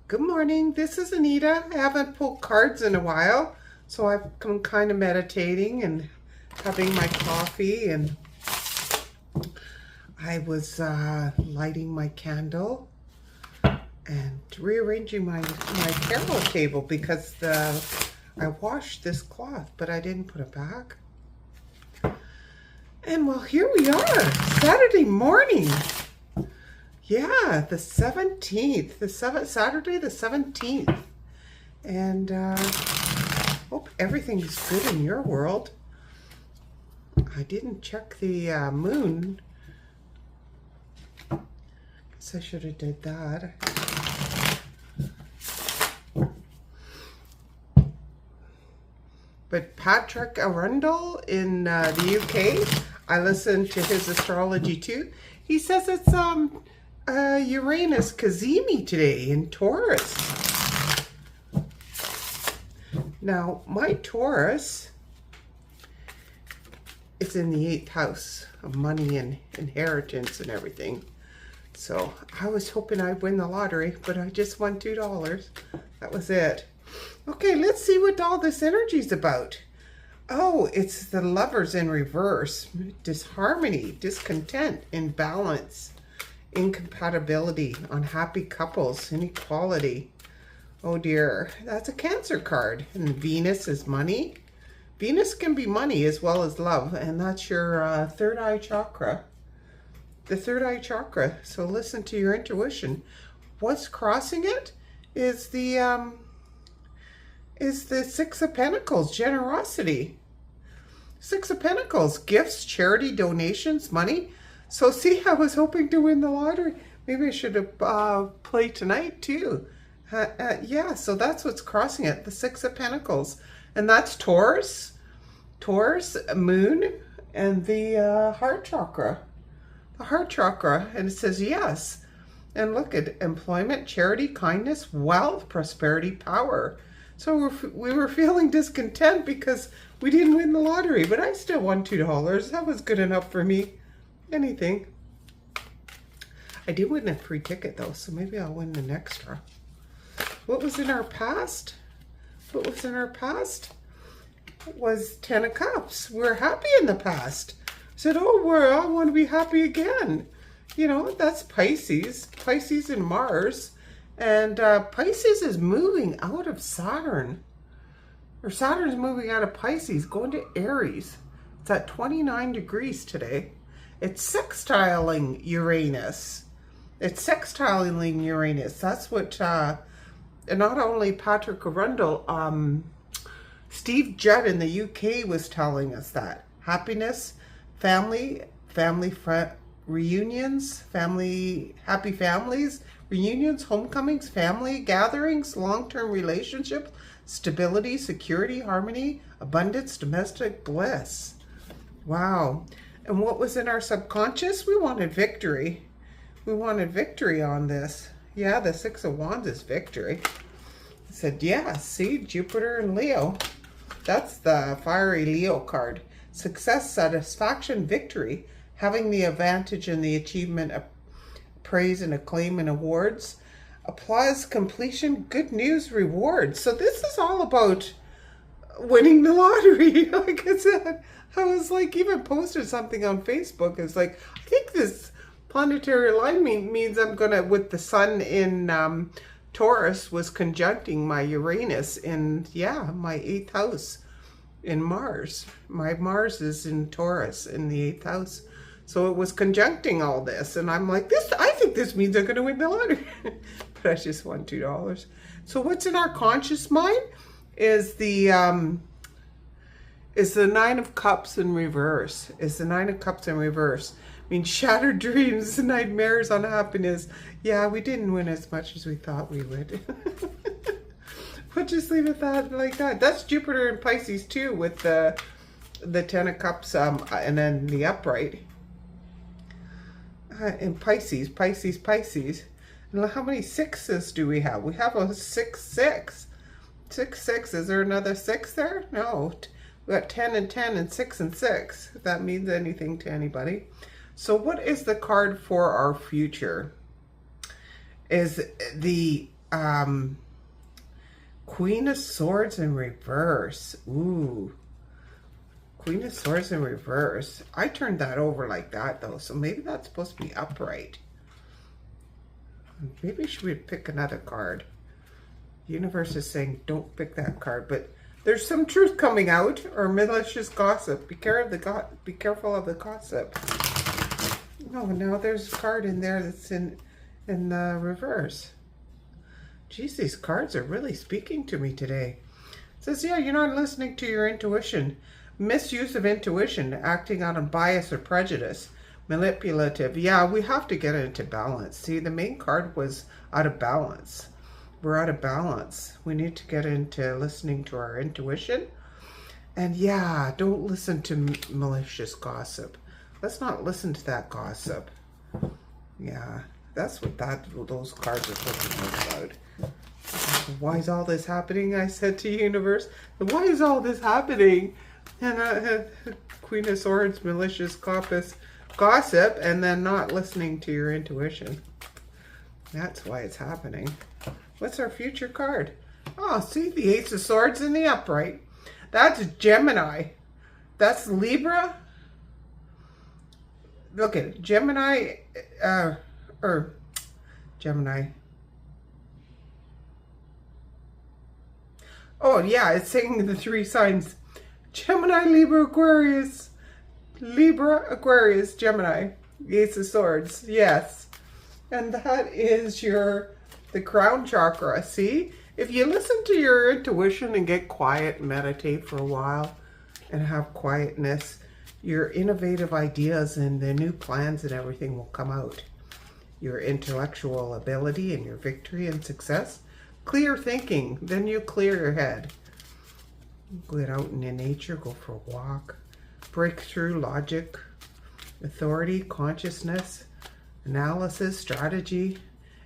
Good morning. This is Anita. I haven't pulled cards in a while, so I've come kind of meditating and having my coffee, and I was lighting my candle and rearranging my tarot table because I washed this cloth, but I didn't put it back. And well, here we are, Saturday morning. Yeah, the 17th, Saturday the 17th. And hope everything's good in your world. I didn't check the moon. Guess I should have did that. But Patrick Arundel in the UK, I listened to his astrology too. He says it's Uranus Kazimi today in Taurus. Now, my Taurus is in the 8th house of money and inheritance and everything. So I was hoping I'd win the lottery, but I just won $2. That was it. Okay, let's see what all this energy is about. Oh, it's the Lovers in reverse. Disharmony, discontent, imbalance, incompatibility, unhappy couples, inequality. Oh dear, that's a Cancer card. And Venus is money. Venus can be money as well as love, and that's your third eye chakra. The third eye chakra. So listen to your intuition. What's crossing it is the Six of Pentacles, generosity. Six of Pentacles, gifts, charity, donations, money. So see, I was hoping to win the lottery. Maybe I should have played tonight too. Yeah, so that's what's crossing it, the Six of Pentacles. And that's Taurus, moon, and the heart chakra. The heart chakra, and it says yes. And look at employment, charity, kindness, wealth, prosperity, power. So we were feeling discontent because we didn't win the lottery, but I still won $2. That was good enough for me. Anything. I did win a free ticket though, so maybe I'll win an extra. What was in our past? What was in our past? It was 10 of Cups. We're happy in the past. I said, oh, I want to be happy again. You know, that's Pisces. Pisces and Mars. And Pisces is moving out of Saturn. Or Saturn's moving out of Pisces, going to Aries. It's at 29 degrees today. It's sextiling Uranus. It's sextiling Uranus. That's what, and not only Patrick Arundel, Steve Judd in the UK was telling us that. Happiness, family reunions, happy families, reunions, homecomings, family gatherings, long-term relationships, stability, security, harmony, abundance, domestic bliss. Wow. And what was in our subconscious? We wanted victory. We wanted victory on this. Yeah, the Six of Wands is victory. I said, yeah, see, Jupiter and Leo. That's the fiery Leo card. Success, satisfaction, victory, having the advantage in the achievement of praise and acclaim and awards, applause, completion, good news, rewards. So this is all about winning the lottery. Like I said, I was like, even posted something on Facebook. It's like, I think this planetary alignment means I'm gonna, with the sun in Taurus was conjuncting my Uranus in, yeah, my 8th house in Mars. My Mars is in Taurus in the 8th house. So it was conjuncting all this, and I'm like, I think this means I'm gonna win the lottery. But I just won $2. So what's in our conscious mind is the Nine of Cups in reverse. Is the Nine of Cups in reverse. I mean, shattered dreams, nightmares, unhappiness. Yeah, we didn't win as much as we thought we would. We'll just leave it like that. That's Jupiter and Pisces too, with the 10 of Cups and then the upright. In Pisces. And look, how many sixes do we have? We have a 6-6. 6-6. Is there another 6 there? No. We got 10 and 10 and 6 and 6. If that means anything to anybody. So what is the card for our future? Is the Queen of Swords in reverse. Ooh. Queen of Swords in reverse. I turned that over like that though, so maybe that's supposed to be upright. Maybe we should pick another card. The universe is saying don't pick that card, but there's some truth coming out or malicious gossip. Be careful of the gossip. Oh, now there's a card in there that's in the reverse. Geez, these cards are really speaking to me today. It says, yeah, you're not listening to your intuition. Misuse of intuition, acting on a bias or prejudice. Manipulative. Yeah, we have to get into balance. See, the main card was out of balance. We're out of balance. We need to get into listening to our intuition. And yeah, don't listen to malicious gossip. Let's not listen to that gossip. Yeah, that's what those cards are talking about. Why is all this happening? I said to universe. Why is all this happening? And Queen of Swords, malicious gossip, and then not listening to your intuition. That's why it's happening. What's our future card? Oh, see, the Ace of Swords in the upright. That's Gemini. That's Libra. Look at it. Gemini, or Gemini. Oh, yeah, it's saying the three signs. Gemini, Libra, Aquarius. Libra, Aquarius, Gemini. The Ace of Swords. Yes. And that is the crown chakra. See? If you listen to your intuition and get quiet, meditate for a while, and have quietness, your innovative ideas and the new plans and everything will come out. Your intellectual ability and your victory and success. Clear thinking, then you clear your head. Get out in nature, go for a walk. Breakthrough, logic, authority, consciousness, analysis, strategy,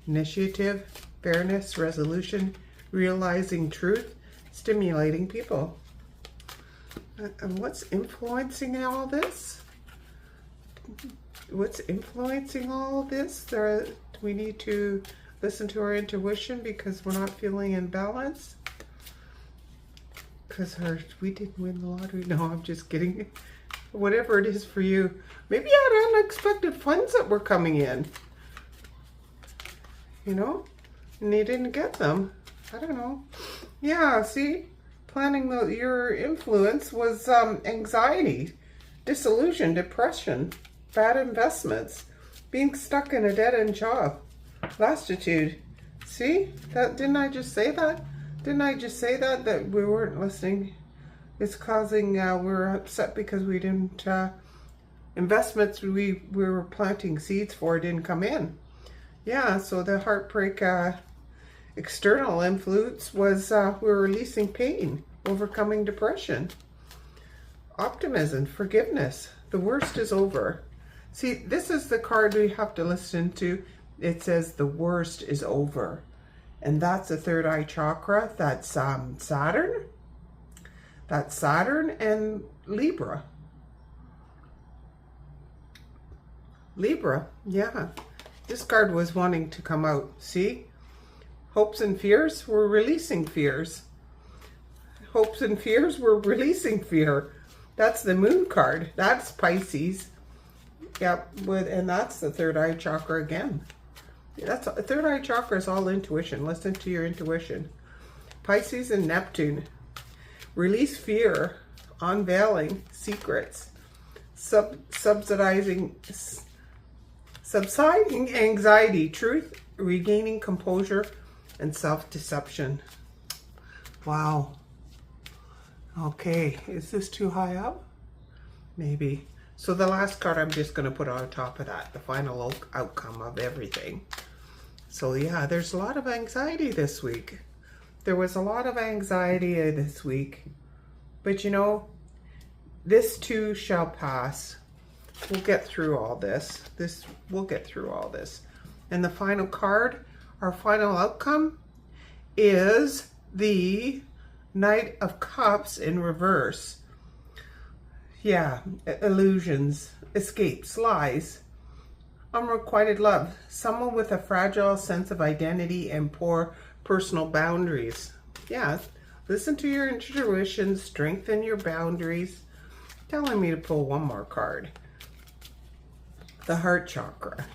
initiative, fairness, resolution, realizing truth, stimulating people. And what's influencing all this? What's influencing all this? We need to listen to our intuition because we're not feeling in balance. Because we didn't win the lottery. No, I'm just kidding. Whatever it is for you. Maybe you had unexpected funds that were coming in. You know? And you didn't get them. I don't know. Yeah, see? Planning your influence was anxiety, disillusion, depression, bad investments, being stuck in a dead-end job, lassitude. See? Didn't I just say that? Didn't I just say that we weren't listening? It's causing, we're upset because we didn't, investments we were planting seeds for didn't come in. Yeah, so the heartbreak, external influence was we're releasing pain, overcoming depression, optimism, forgiveness. The worst is over. See, this is the card we have to listen to. It says the worst is over. And that's the third eye chakra. That's Saturn. That's Saturn and Libra. Libra, yeah. This card was wanting to come out. See? Hopes and fears, we're releasing fears. Hopes and fears, we're releasing fear. That's the moon card. That's Pisces. Yep, and that's the third eye chakra again. That's third eye chakra is all intuition. Listen to your intuition. Pisces and Neptune. Release fear, unveiling secrets, subsiding anxiety, truth, regaining composure, and self-deception. Wow. Okay, is this too high up? Maybe. So the last card I'm just going to put on top of that, the final outcome of everything. So yeah, there's a lot of anxiety this week. There was a lot of anxiety this week. But you know, this too shall pass. We'll get through all this. We'll get through all this. And the final card, our final outcome, is the Knight of Cups in reverse. Yeah, illusions, escapes, lies, unrequited love. Someone with a fragile sense of identity and poor personal boundaries. Yeah, listen to your intuition, strengthen your boundaries. Telling me to pull one more card. The heart chakra.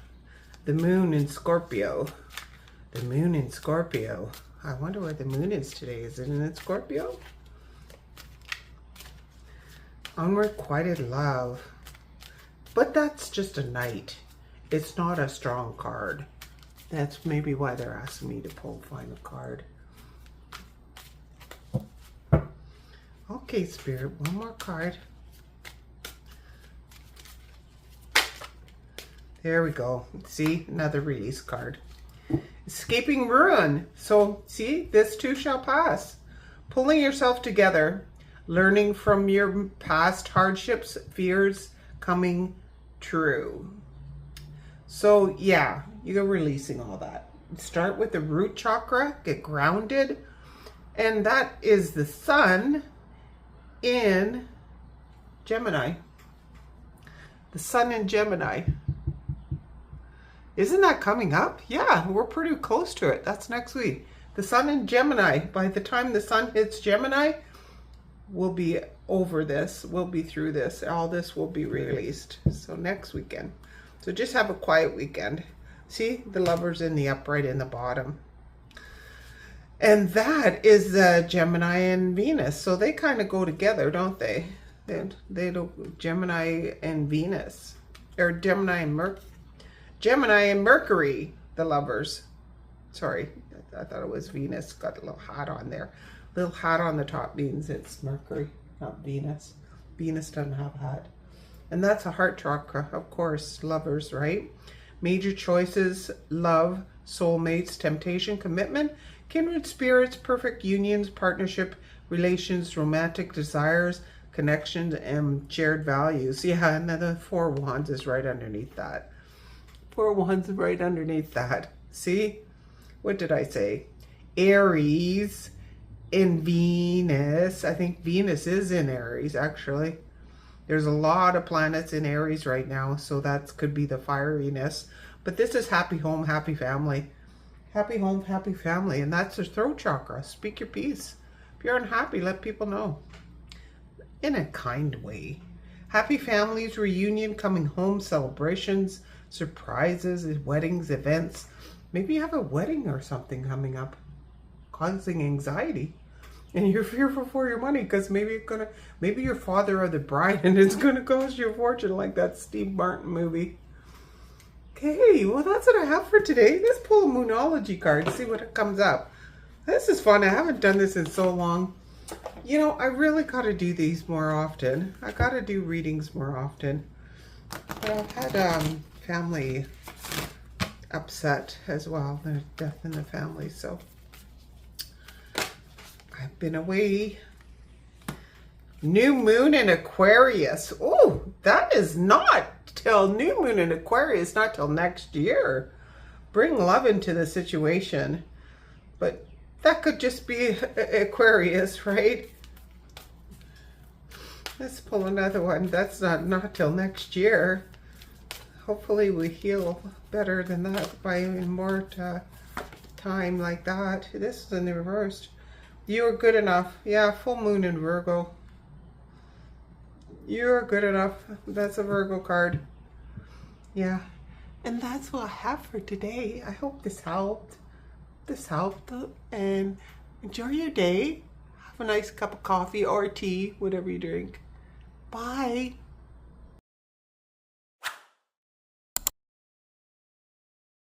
The moon in Scorpio. The moon in Scorpio. I wonder what the moon is today. Is it in Scorpio? Unrequited love. But that's just a knight. It's not a strong card. That's maybe why they're asking me to pull final card. Okay, Spirit, one more card. There we go. See, another release card. Escaping ruin. So, see, this too shall pass. Pulling yourself together. Learning from your past hardships, fears coming true. So, yeah, you're releasing all that. Start with the root chakra. Get grounded. And that is the sun in Gemini. The sun in Gemini. Isn't that coming up? Yeah, we're pretty close to it. That's next week. The sun in Gemini. By the time the sun hits Gemini, we'll be over this. We'll be through this. All this will be released. So next weekend. So just have a quiet weekend. See, the Lovers in the upright in the bottom. And that is the Gemini and Venus. So they kind of go together, don't they? They don't. Gemini and Venus. Or Gemini and Mercury, the Lovers. Sorry, I thought it was Venus. Got a little hat on there. Little hat on the top means it's Mercury, not Venus. Venus doesn't have a hat. And that's a heart chakra, of course, Lovers, right? Major choices, love, soulmates, temptation, commitment, kindred spirits, perfect unions, partnership, relations, romantic desires, connections, and shared values. Yeah, and then the Four of Wands is right underneath that. Four of Wands is right underneath that. See? What did I say? Aries in Venus. I think Venus is in Aries, actually. There's a lot of planets in Aries right now, so that could be the fieriness. But this is happy home, happy family. Happy home, happy family. And that's the throat chakra. Speak your piece. If you're unhappy, let people know. In a kind way. Happy families, reunion, coming home, celebrations, surprises, weddings, events. Maybe you have a wedding or something coming up, causing anxiety. And you're fearful for your money because maybe you're father of the bride and it's gonna cost you a fortune, like that Steve Martin movie. Okay, well that's what I have for today. Let's pull a Moonology card, see what comes up. This is fun. I haven't done this in so long. You know, I really gotta do these more often. I gotta do readings more often. But I've had family upset as well. There's death in the family, so I've been away. New moon in Aquarius. Oh, that is not till new moon in Aquarius, not till next year. Bring love into the situation. But that could just be Aquarius, right? Let's pull another one. That's not till next year. Hopefully we heal better than that by more time like that. This is in the reversed. You are good enough. Yeah, full moon in Virgo. You're good enough. That's a Virgo card. Yeah. And that's what I have for today. I hope this helped. And enjoy your day. Have a nice cup of coffee or tea, whatever you drink. Bye.